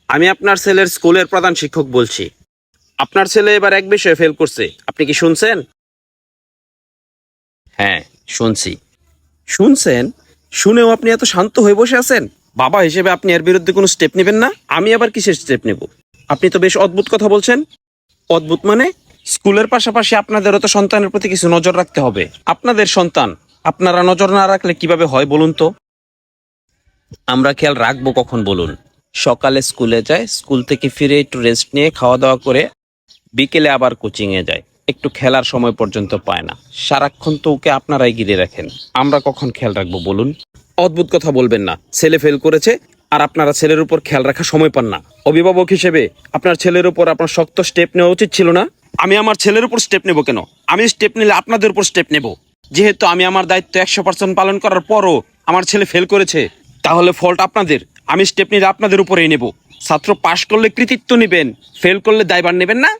আমি আপনার ছেলের স্কুলের প্রধান শিক্ষক বলছি। আপনার ছেলে এবার এক বিষয়ে ফেল করছে, আপনি কি শুনছেন? হ্যাঁ, শুনছি। শুনছেন? শুনেও আপনি এত শান্ত হয়ে বসে আছেন? বাবা হিসেবে আপনি এর বিরুদ্ধে কোনো স্টেপ নেবেন না? আমি আবার কিসের স্টেপ নেব? আপনি তো বেশ অদ্ভুত কথা বলছেন। অদ্ভুত মানে? স্কুলের পাশাপাশি আপনাদেরও তো সন্তানের প্রতি কিছু নজর রাখতে হবে। আপনাদের সন্তান, আপনারা নজর না রাখলে কিভাবে হয় বলুন তো? আমরা খেয়াল রাখবো কখন বলুন? সকালে স্কুলে যায়, স্কুল থেকে ফিরে একটু রেস্ট নিয়ে খাওয়া দাওয়া করে বিকেলে আবার কোচিংয়ে যায়, একটু খেলার সময় পর্যন্ত পায় না। সারাক্ষণ তো ওকে আপনারাই ঘিরে রাখেন, আমরা কখন খেয়াল রাখবো বলুন? অদ্ভুত কথা বলবেন না। ছেলে ফেল করেছে আর আপনারা ছেলের উপর খেয়াল রাখার সময় পান না। অভিভাবক হিসেবে আপনার ছেলের উপর আপনার শক্ত স্টেপ নেওয়া উচিত ছিল না? আমি আমার ছেলের উপর স্টেপ নেব কেন? আমি স্টেপ নিলে আপনাদের উপর স্টেপ নেব। যেহেতু আমি আমার দায়িত্ব 100% পালন করার পরও আমার ছেলে ফেল করেছে, তাহলে ফল্ট আপনাদের। আমি স্টেপ নিলে আপনাদের উপরেই নেব। ছাত্র পাশ করলে কৃতিত্ব নেবেন, ফেল করলে দায়ভার নেবেন না।